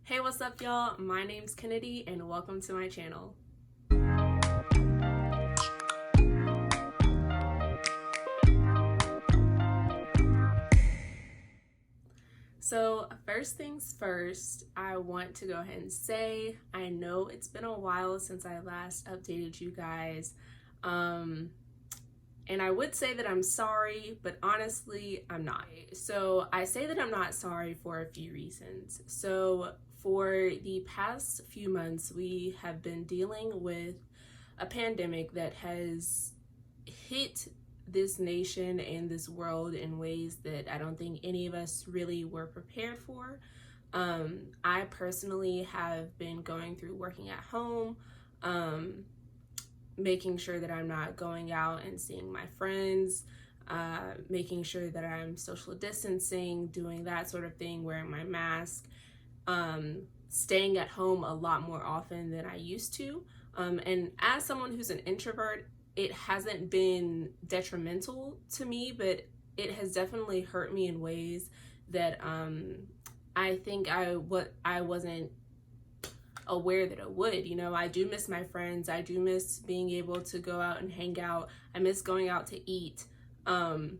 Hey, what's up, y'all? My name's Kennedy and welcome to my channel. So first things first, I want to go ahead and say, I know it's been a while since I last updated you guys. And I would say that I'm sorry, but honestly, I'm not. So I say that I'm not sorry for a few reasons. So for the past few months, we have been dealing with a pandemic that has hit this nation and this world in ways that I don't think any of us really were prepared for. I personally have been going through working at home, making sure that I'm not going out and seeing my friends, making sure that I'm social distancing, doing that sort of thing, wearing my mask, staying at home a lot more often than I used to. And as someone who's an introvert, it hasn't been detrimental to me, but it has definitely hurt me in ways that I think I wasn't aware that it would. You know, I do miss my friends. I do miss being able to go out and hang out. I miss going out to eat. But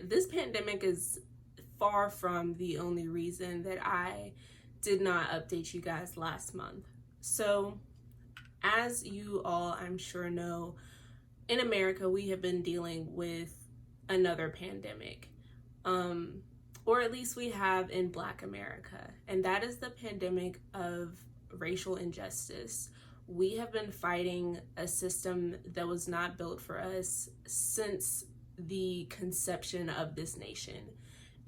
this pandemic is far from the only reason that I did not update you guys last month. So as you all, I'm sure, know, in America, we have been dealing with another pandemic. Or at least we have in Black America, and that is the pandemic of racial injustice. We have been fighting a system that was not built for us since the conception of this nation.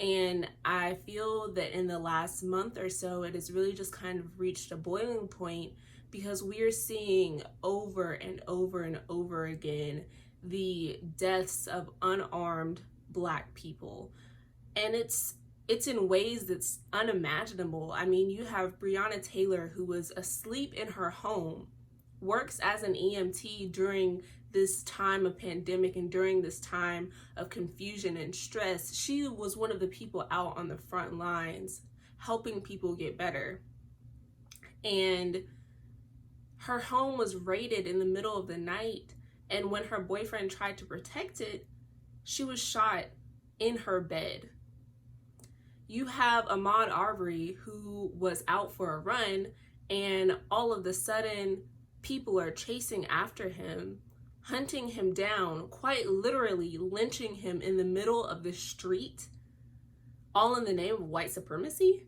And I feel that in the last month or so, it has really just kind of reached a boiling point because we are seeing over and over and over again the deaths of unarmed Black people. And it's in ways that's unimaginable. I mean, you have Breonna Taylor, who was asleep in her home, works as an EMT during this time of pandemic and during this time of confusion and stress. She was one of the people out on the front lines helping people get better. And her home was raided in the middle of the night. And when her boyfriend tried to protect it, she was shot in her bed. You have Ahmaud Arbery, who was out for a run, and all of a sudden people are chasing after him, hunting him down, quite literally lynching him in the middle of the street, all in the name of white supremacy.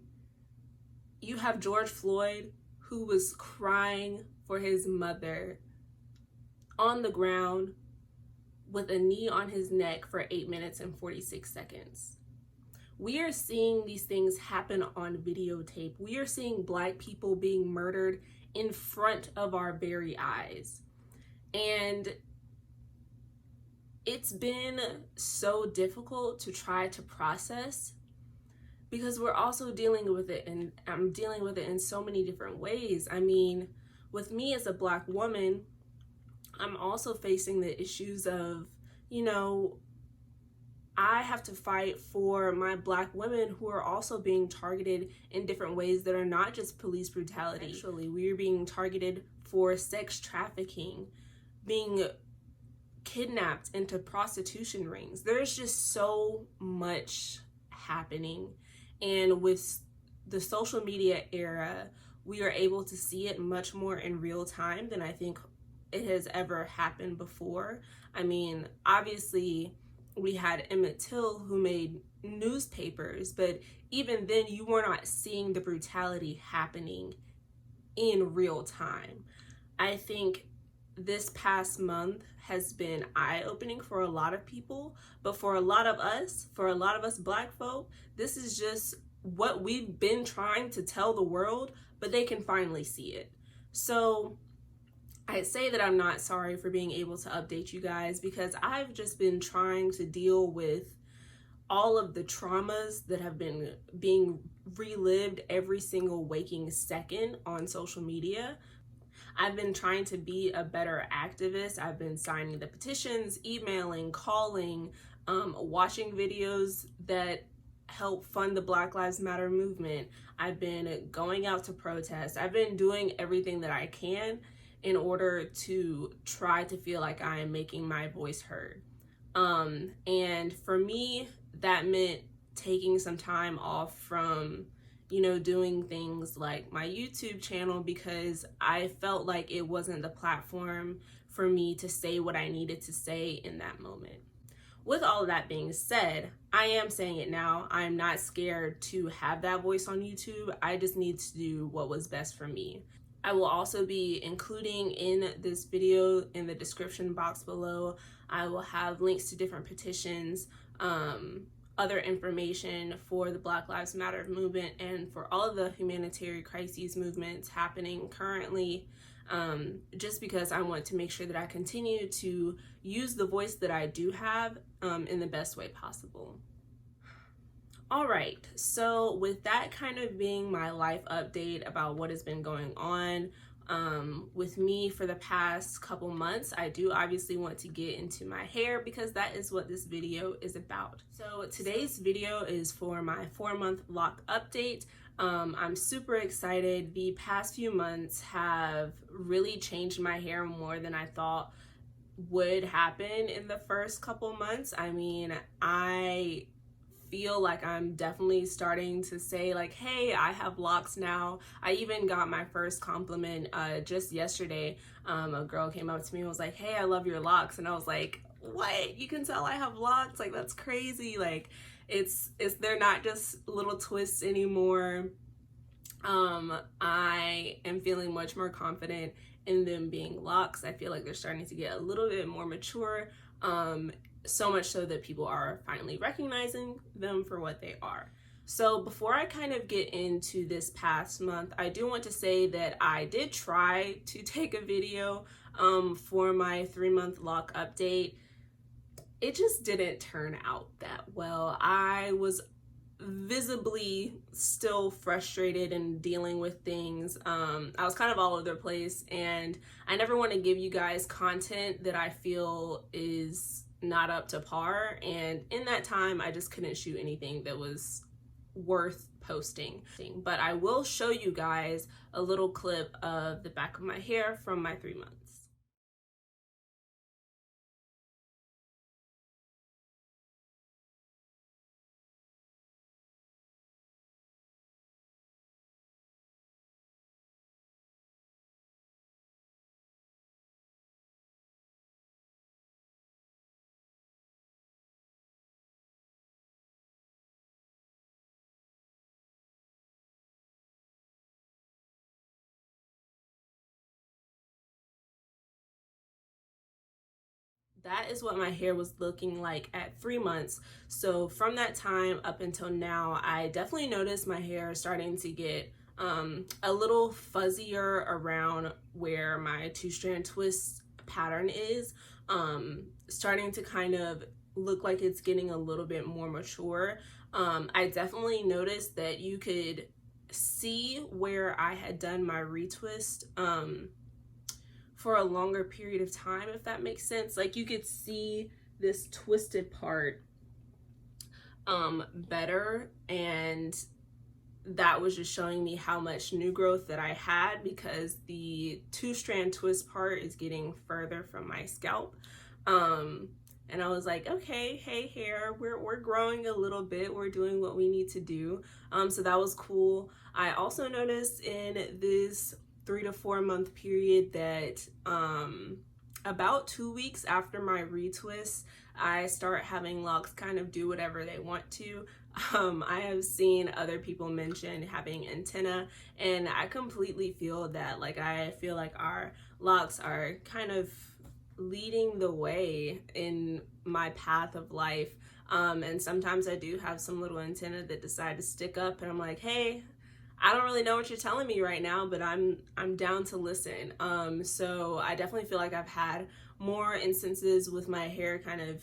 You have George Floyd, who was crying for his mother on the ground with a knee on his neck for 8 minutes and 46 seconds. We are seeing these things happen on videotape. We are seeing Black people being murdered in front of our very eyes. And it's been so difficult to try to process because we're also dealing with it, and I'm dealing with it in so many different ways. I mean, with me as a Black woman, I'm also facing the issues of, you know, I have to fight for my Black women who are also being targeted in different ways that are not just police brutality. Actually, we are being targeted for sex trafficking, being kidnapped into prostitution rings. There's just so much happening. And with the social media era, we are able to see it much more in real time than I think it has ever happened before. I mean, obviously, we had Emmett Till, who made newspapers, but even then you were not seeing the brutality happening in real time. I think this past month has been eye-opening for a lot of people, but for a lot of us Black folk, this is just what we've been trying to tell the world, but they can finally see it. So I say that I'm not sorry for being able to update you guys because I've just been trying to deal with all of the traumas that have been being relived every single waking second on social media. I've been trying to be a better activist. I've been signing the petitions, emailing, calling, watching videos that help fund the Black Lives Matter movement. I've been going out to protest. I've been doing everything that I can in order to try to feel like I am making my voice heard. And for me, that meant taking some time off from, doing things like my YouTube channel, because I felt like it wasn't the platform for me to say what I needed to say in that moment. With all of that being said, I am saying it now. I'm not scared to have that voice on YouTube. I just need to do what was best for me. I will also be including in this video, in the description box below, I will have links to different petitions, other information for the Black Lives Matter movement, and for all of the humanitarian crises movements happening currently, just because I want to make sure that I continue to use the voice that I do have in the best way possible. All right, so with that kind of being my life update about what has been going on with me for the past couple months, I do obviously want to get into my hair, because that is what this video is about. So today's video is for my 4-month lock update. I'm super excited. The past few months have really changed my hair more than I thought would happen in the first couple months. I mean, I feel like I'm definitely starting to say like, hey, I have locks now. I even got my first compliment just yesterday. A girl came up to me and was like, hey, I love your locks. And I was like, what? You can tell I have locks? Like, that's crazy. Like, they're not just little twists anymore. I am feeling much more confident in them being locks. I feel like they're starting to get a little bit more mature. So much so that people are finally recognizing them for what they are. So before I kind of get into this past month, I do want to say that I did try to take a video for my 3-month lock update. It just didn't turn out that well. I was visibly still frustrated and dealing with things. I was kind of all over the place, and I never want to give you guys content that I feel is not up to par, and in that time I just couldn't shoot anything that was worth posting. But I will show you guys a little clip of the back of my hair from my 3 months. That is what my hair was looking like at 3 months. So from that time up until now, I definitely noticed my hair starting to get a little fuzzier around where my 2-strand twist pattern is, starting to kind of look like it's getting a little bit more mature. I definitely noticed that you could see where I had done my retwist for a longer period of time, if that makes sense. Like, you could see this twisted part better, and that was just showing me how much new growth that I had, because the 2-strand twist part is getting further from my scalp. And I was like, okay, hey hair, we're growing a little bit, we're doing what we need to do. So that was cool. I also noticed in this 3 to 4 month period that about 2 weeks after my retwist, I start having locks kind of do whatever they want to. I have seen other people mention having antenna, and I completely feel that. Like, I feel like our locks are kind of leading the way in my path of life. And sometimes I do have some little antenna that decide to stick up, and I'm like, hey, I don't really know what you're telling me right now, but I'm down to listen. So I definitely feel like I've had more instances with my hair kind of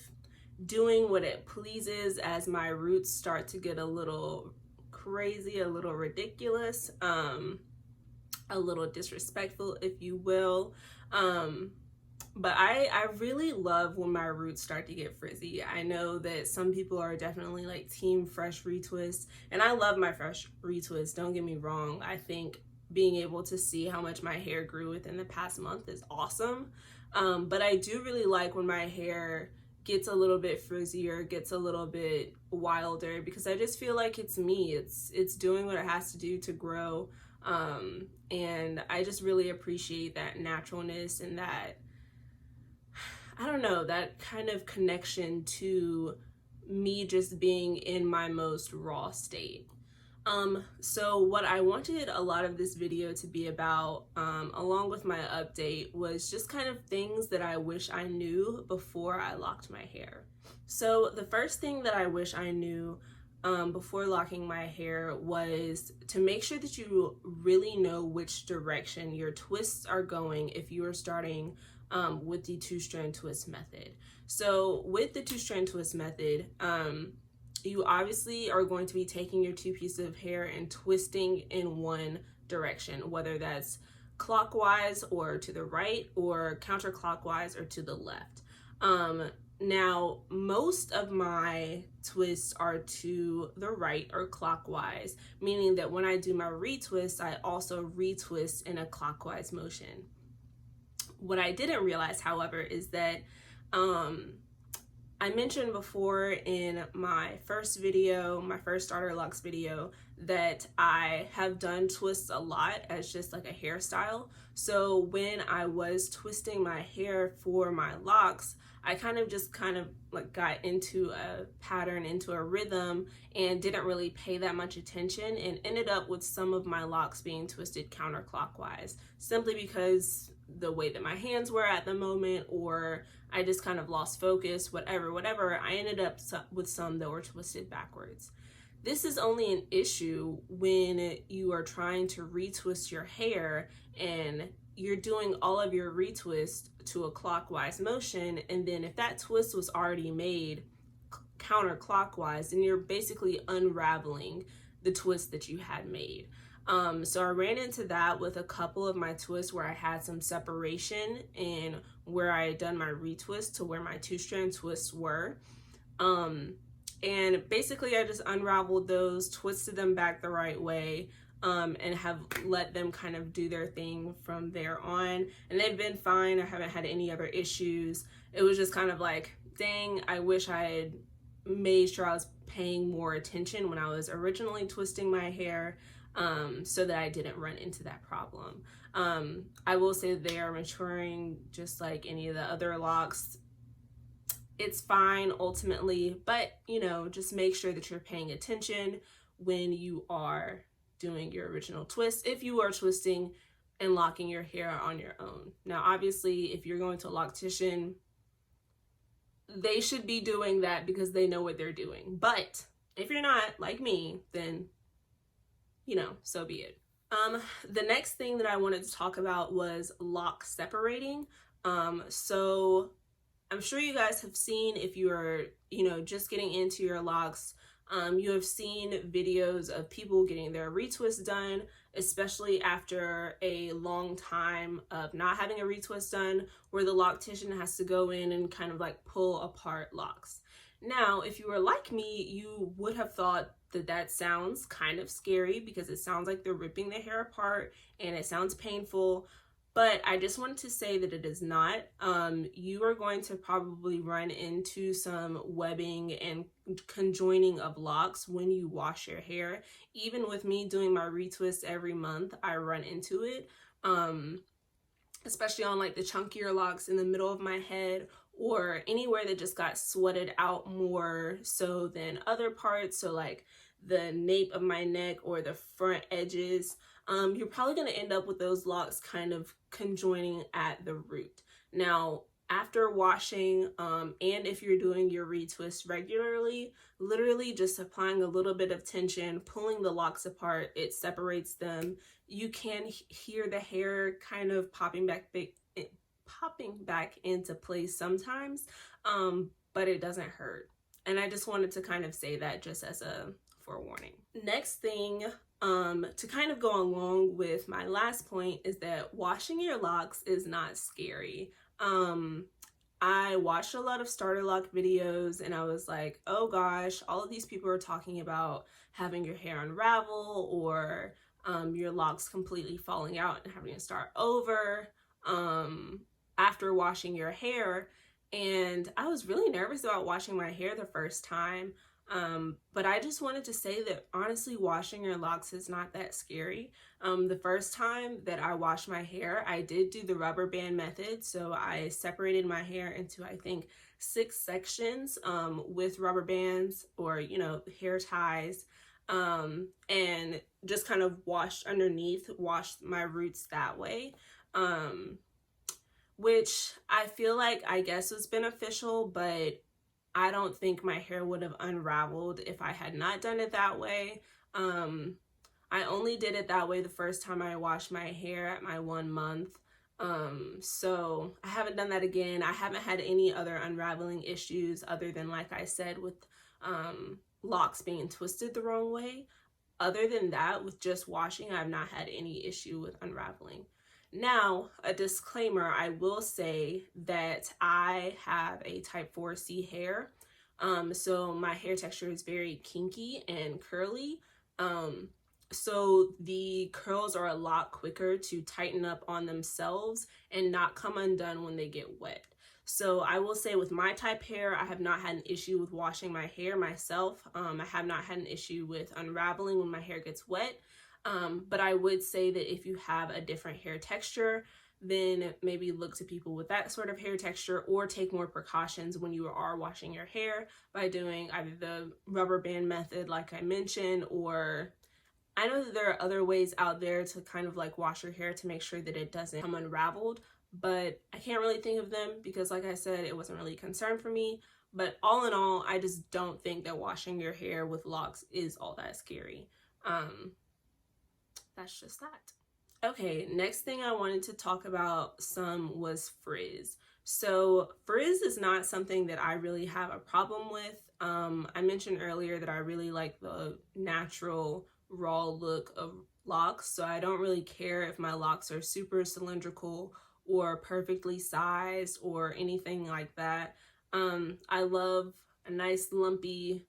doing what it pleases as my roots start to get a little crazy, a little ridiculous, a little disrespectful, if you will. But I really love when my roots start to get frizzy. I know that some people are definitely like team fresh retwist, and I love my fresh retwist, don't get me wrong. I think being able to see how much my hair grew within the past month is awesome. But I do really like when my hair gets a little bit frizzier, gets a little bit wilder, because I just feel like it's me. It's doing what it has to do to grow. And I just really appreciate that naturalness and that, I don't know, that kind of connection to me just being in my most raw state. So what I wanted a lot of this video to be about, along with my update, was just kind of things that I wish I knew before I locked my hair. So the first thing that I wish I knew before locking my hair was to make sure that you really know which direction your twists are going if you are starting with the 2-strand twist method. So with the 2-strand twist method, you obviously are going to be taking your 2 pieces of hair and twisting in one direction, whether that's clockwise or to the right, or counterclockwise or to the left. Now, most of my twists are to the right or clockwise, meaning that when I do my retwist, I also retwist in a clockwise motion. What I didn't realize, however, is that I mentioned before in my first video, my first starter locks video, that I have done twists a lot as just like a hairstyle. So when I was twisting my hair for my locks, I kind of like got into a pattern, into a rhythm, and didn't really pay that much attention, and ended up with some of my locks being twisted counterclockwise, simply because the way that my hands were at the moment, or I just kind of lost focus, whatever, I ended up with some that were twisted backwards. This is only an issue when you are trying to retwist your hair and you're doing all of your retwist to a clockwise motion, and then if that twist was already made counterclockwise, then you're basically unraveling the twist that you had made. So I ran into that with a couple of my twists where I had some separation in where I had done my retwist to where my 2-strand twists were. And basically I just unraveled those, twisted them back the right way, and have let them kind of do their thing from there on. And they've been fine. I haven't had any other issues. It was just kind of like, dang, I wish I had made sure I was paying more attention when I was originally twisting my hair, so that I didn't run into that problem. I will say they are maturing just like any of the other locks. It's fine ultimately, but you know, just make sure that you're paying attention when you are doing your original twist, if you are twisting and locking your hair on your own. Now, obviously, if you're going to a loctician, they should be doing that because they know what they're doing. But if you're not, like me, then, you know, so be it. The next thing that I wanted to talk about was lock separating. So I'm sure you guys have seen, if you are, you know, just getting into your locks, you have seen videos of people getting their retwist done, especially after a long time of not having a retwist done, where the loctician has to go in and kind of like pull apart locks. Now, if you were like me, you would have thought that that sounds kind of scary because it sounds like they're ripping the hair apart and it sounds painful. But I just wanted to say that it is not. You are going to probably run into some webbing and conjoining of locks when you wash your hair. Even with me doing my retwist every month, I run into it, especially on like the chunkier locks in the middle of my head, or anywhere that just got sweated out more so than other parts. So like the nape of my neck or the front edges. You're probably going to end up with those locks kind of conjoining at the root. Now, after washing, and if you're doing your retwist regularly, literally just applying a little bit of tension, pulling the locks apart, it separates them. You can hear the hair kind of popping back into place sometimes, but it doesn't hurt. And I just wanted to kind of say that just as a forewarning. Next thing, to kind of go along with my last point, is that washing your locks is not scary. I watched a lot of starter lock videos and I was like, oh gosh, all of these people are talking about having your hair unravel or your locks completely falling out and having to start over after washing your hair. And I was really nervous about washing my hair the first time. But I just wanted to say that honestly, washing your locks is not that scary. The first time that I washed my hair, I did do the rubber band method. So I separated my hair into, I think, 6 sections with rubber bands or, you know, hair ties, and just kind of washed underneath, washed my roots that way. Which I feel like I guess was beneficial, but I don't think my hair would have unraveled if I had not done it that way. I only did it that way the first time I washed my hair at my 1 month. So I haven't done that again. I haven't had any other unraveling issues other than, like I said, with locks being twisted the wrong way. Other than that, with just washing, I've not had any issue with unraveling. Now, a disclaimer, I will say that I have a type 4C hair. So my hair texture is very kinky and curly. So the curls are a lot quicker to tighten up on themselves and not come undone when they get wet. So I will say with my type hair, I have not had an issue with washing my hair myself. I have not had an issue with unraveling when my hair gets wet. But I would say that if you have a different hair texture, then maybe look to people with that sort of hair texture or take more precautions when you are washing your hair by doing either the rubber band method like I mentioned, or I know that there are other ways out there to kind of like wash your hair to make sure that it doesn't come unraveled, but I can't really think of them because like I said, it wasn't really a concern for me. But all in all, I just don't think that washing your hair with locks is all that scary. That's just that. Okay, next thing I wanted to talk about some was frizz. So frizz is not something that I really have a problem with. I mentioned earlier that I really like the natural raw look of locks, so I don't really care if my locks are super cylindrical or perfectly sized or anything like that. I love a nice lumpy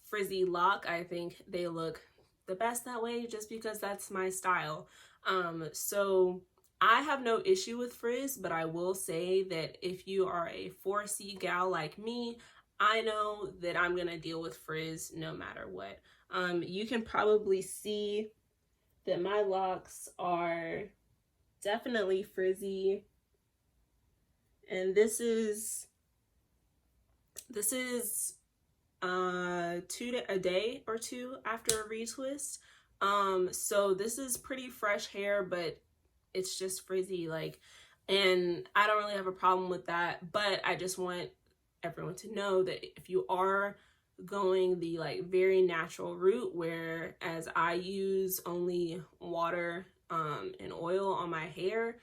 frizzy lock. I think they look the best that way just because that's my style. So I have no issue with frizz, but I will say that if you are a 4C gal like me, I know that I'm gonna deal with frizz no matter what. You can probably see that my locks are definitely frizzy, and this is a day or two after a retwist. So this is pretty fresh hair, but it's just frizzy, like, and I don't really have a problem with that. But I just want everyone to know that if you are going the like very natural route, where as I use only water and oil on my hair,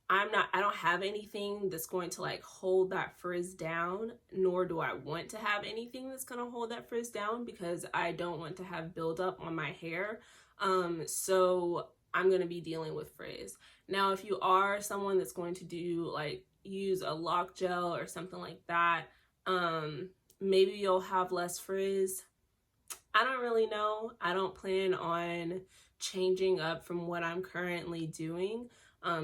I don't have anything that's going to like hold that frizz down, nor do I want to have anything that's going to hold that frizz down because I don't want to have buildup on my hair. So I'm going to be dealing with frizz. Now, if you are someone that's going to do like use a lock gel or something like that, maybe you'll have less frizz. I don't really know. I don't plan on changing up from what I'm currently doing.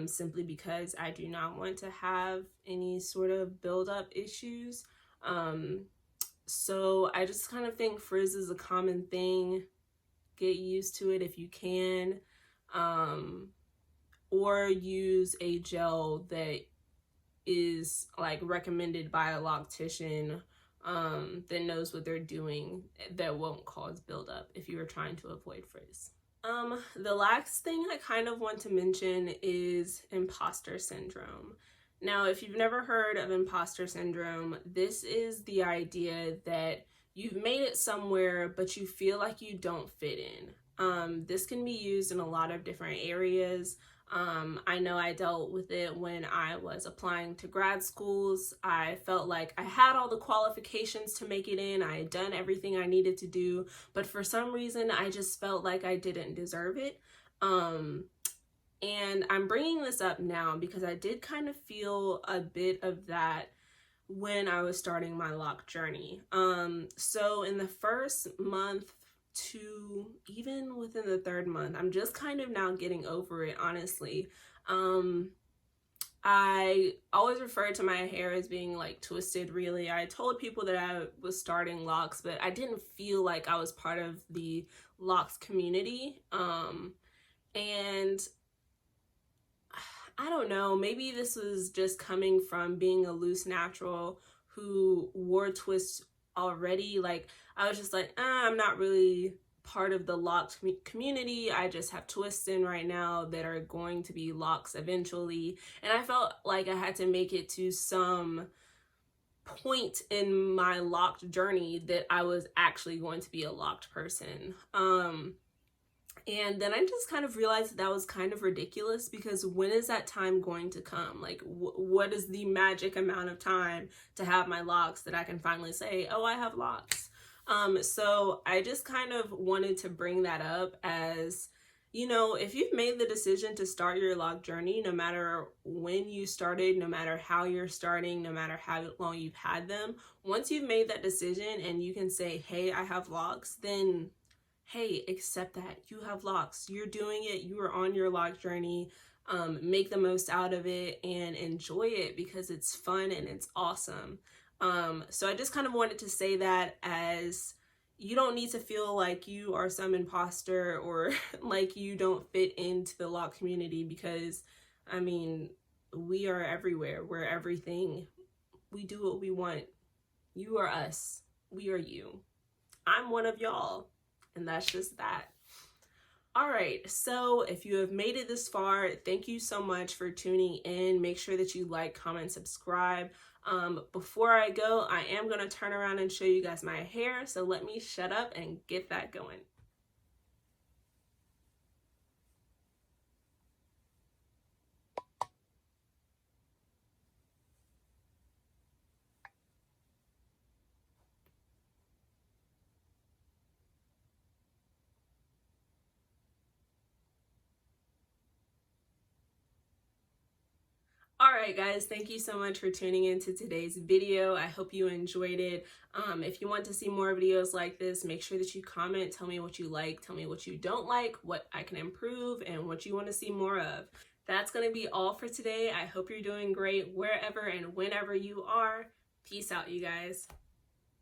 Simply because I do not want to have any sort of buildup issues. So I just kind of think frizz is a common thing. Get used to it if you can. Or use a gel that is like recommended by a loctician that knows what they're doing, that won't cause buildup if you are trying to avoid frizz. The last thing I kind of want to mention is imposter syndrome. Now, if you've never heard of imposter syndrome, this is the idea that you've made it somewhere, but you feel like you don't fit in. This can be used in a lot of different areas. I know I dealt with it when I was applying to grad schools. I felt like I had all the qualifications to make it in. I had done everything I needed to do, but for some reason, I just felt like I didn't deserve it. And I'm bringing this up now because I did kind of feel a bit of that when I was starting my lock journey. So in the first month to even within the third month, I'm just kind of now getting over it, honestly. I always referred to my hair as being like twisted, really. I told people that I was starting locks, but I didn't feel like I was part of the locks community. And I don't know, maybe this was just coming from being a loose natural who wore twists already. Like, I was just like, I'm not really part of the locks community. I just have twists in right now that are going to be locks eventually. And I felt like I had to make it to some point in my locked journey that I was actually going to be a locked person. And then I just kind of realized that was kind of ridiculous, because when is that time going to come? Like, what is the magic amount of time to have my locks that I can finally say, oh, I have locks? So I just kind of wanted to bring that up as, you know, if you've made the decision to start your lock journey, no matter when you started, no matter how you're starting, no matter how long you've had them, once you've made that decision and you can say, hey, I have locks, then hey, accept that you have locks. You're doing it. You are on your lock journey. Make the most out of it and enjoy it, because it's fun and it's awesome. So I just kind of wanted to say that, as you don't need to feel like you are some imposter or like you don't fit into the lock community, because I mean, we are everywhere. We're everything. We do what we want. You are us. We are you. I'm one of y'all. And that's just that. All right, so if you have made it this far, thank you so much for tuning in. Make sure that you like, comment, subscribe. Before I go, I am going to turn around and show you guys my hair, so let me shut up and get that going. All right, guys, thank you so much for tuning into today's video. I hope you enjoyed it. If you want to see more videos like this, make sure that you comment. Tell me what you like, tell me what you don't like, what I can improve, and what you want to see more of. That's going to be all for today. I hope you're doing great wherever and whenever you are. Peace out, you guys.